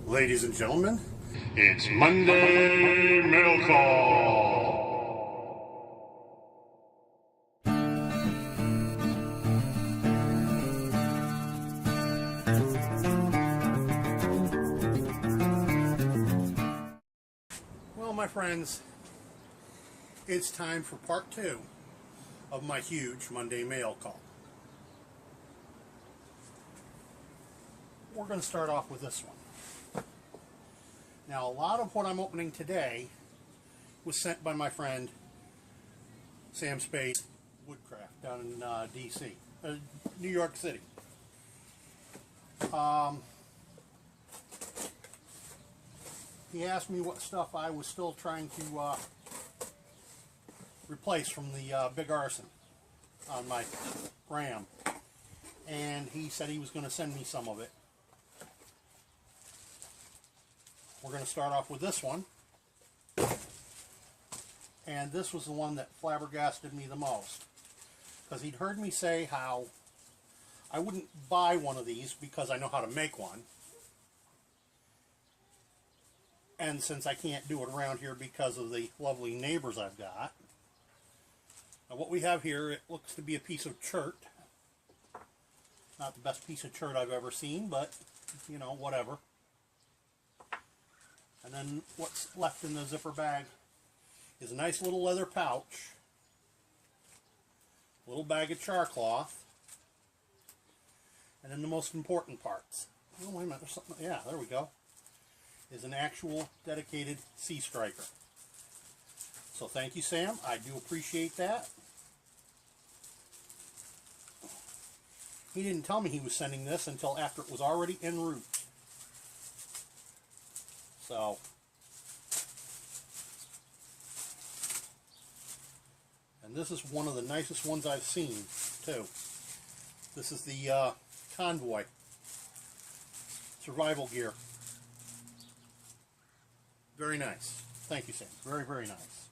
Ladies and gentlemen, it's Monday Mail Call. Well, my friends, it's time for part 2 of my huge Monday Mail Call. We're going to start off with this one. Now, a lot of what I'm opening today was sent by my friend Sam Spade Woodcraft down in D.C., New York City. He asked me what stuff I was still trying to replace from the big arson on my Ram, and he said he was going to send me some of it. We're going to start off with this one, and this was the one that flabbergasted me the most, because he'd heard me say how I wouldn't buy one of these because I know how to make one, and since I can't do it around here because of the lovely neighbors I've got. Now what we have here, it looks to be a piece of chert. Not the best piece of chert I've ever seen, but you know, whatever. And then what's left in the zipper bag is a nice little leather pouch, a little bag of char cloth, and then the most important parts. Oh, wait a minute, there's something, yeah, there we go, is an actual dedicated sea striker. So thank you, Sam. I do appreciate that. He didn't tell me he was sending this until after it was already en route. So, and this is one of the nicest ones I've seen, too. This is the Convoy survival gear. Very nice. Thank you, Sam. Very, very nice.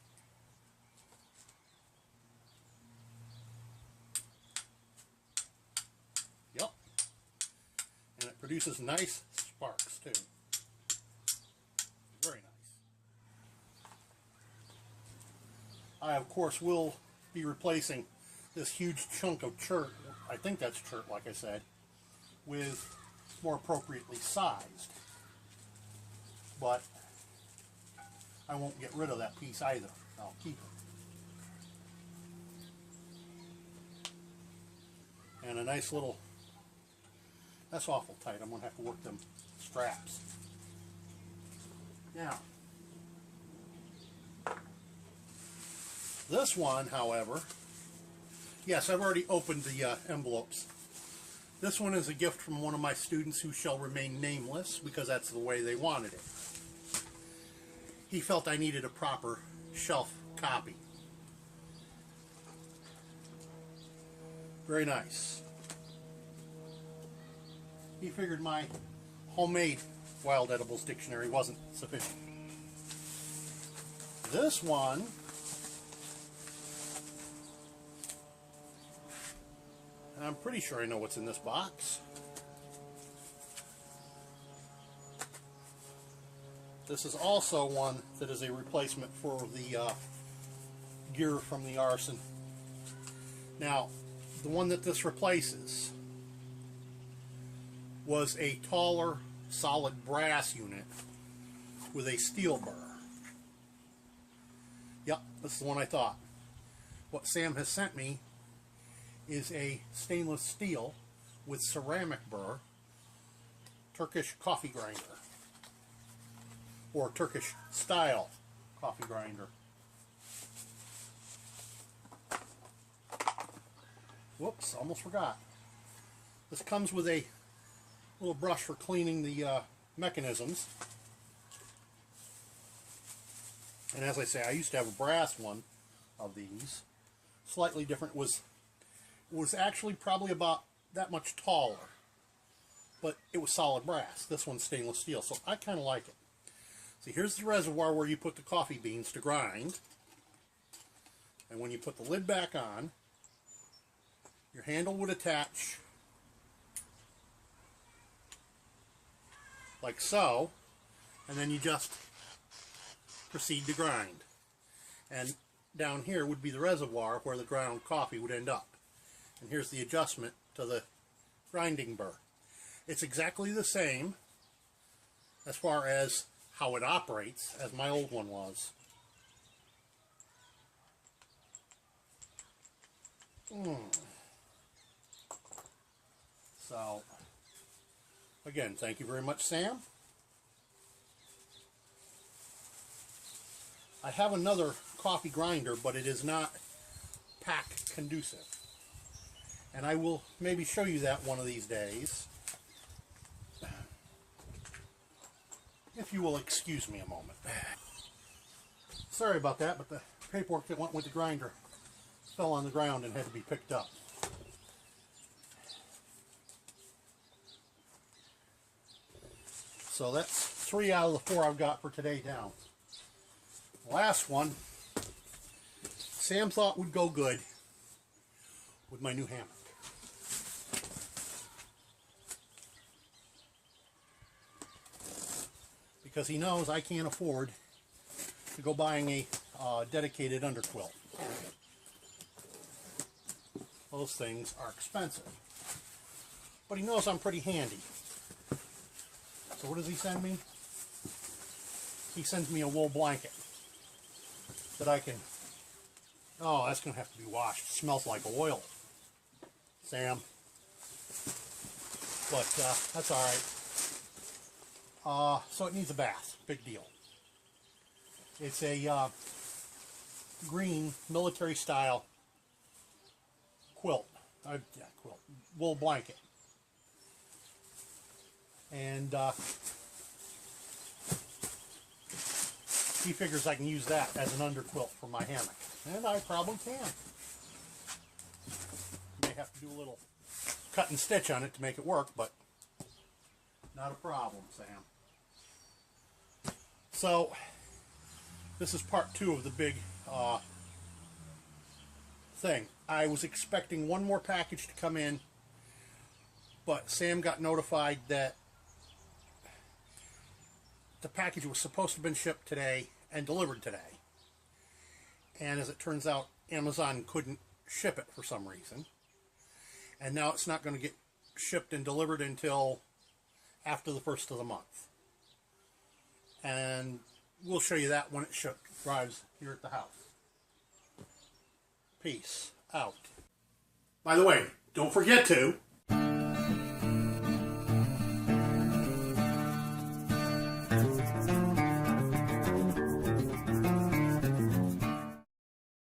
Yep. And it produces nice sparks, too. Very nice. I, of course, will be replacing this huge chunk of chert, I think that's chert, like I said, with more appropriately sized. But I won't get rid of that piece either. I'll keep it. And a nice little, that's awful tight. I'm going to have to work them straps. Now, this one, however, yes, I've already opened the envelopes. This one is a gift from one of my students who shall remain nameless because that's the way they wanted it. He felt I needed a proper shelf copy. Very nice. He figured my homemade Wild Edibles Dictionary wasn't sufficient. This one I'm pretty sure I know what's in this box. This is also one that is a replacement for the gear from the arson. Now, the one that this replaces was a taller solid brass unit with a steel burr. Yep, that's the one I thought. What Sam has sent me is a stainless steel with ceramic burr Turkish coffee grinder, or Turkish style coffee grinder. Whoops, almost forgot. This comes with a little brush for cleaning the mechanisms. And as I say, I used to have a brass one of these. Slightly different. It was actually probably about that much taller. But it was solid brass. This one's stainless steel, so I kind of like it. See, here's the reservoir where you put the coffee beans to grind. And when you put the lid back on, your handle would attach like so. and then you just proceed to grind. And down here would be the reservoir where the ground coffee would end up. And here's the adjustment to the grinding burr. It's exactly the same as far as how it operates as my old one was. So, again, thank you very much, Sam. I have another coffee grinder, but it is not pack conducive. And I will maybe show you that one of these days. If you will excuse me a moment. Sorry about that, but the paperwork that went with the grinder fell on the ground and had to be picked up. So that's 3 out of the 4 I've got for today down. The last one, Sam thought would go good with my new hammock. Because he knows I can't afford to go buying a dedicated underquilt. Those things are expensive. But he knows I'm pretty handy. So what does he send me? He sends me a wool blanket that I can... Oh, that's going to have to be washed. It smells like oil, Sam. But that's alright. So it needs a bath. Big deal. It's a green military style quilt. Quilt. Wool blanket. And he figures I can use that as an underquilt for my hammock. And I probably can. May have to do a little cut and stitch on it to make it work, but not a problem, Sam. So, this is part 2 of the big thing. I was expecting one more package to come in, but Sam got notified that the package was supposed to have been shipped today and delivered today. And as it turns out, Amazon couldn't ship it for some reason. And now it's not going to get shipped and delivered until after the 1st of the month. And we'll show you that when it arrives here at the house. Peace out. By the way, don't forget to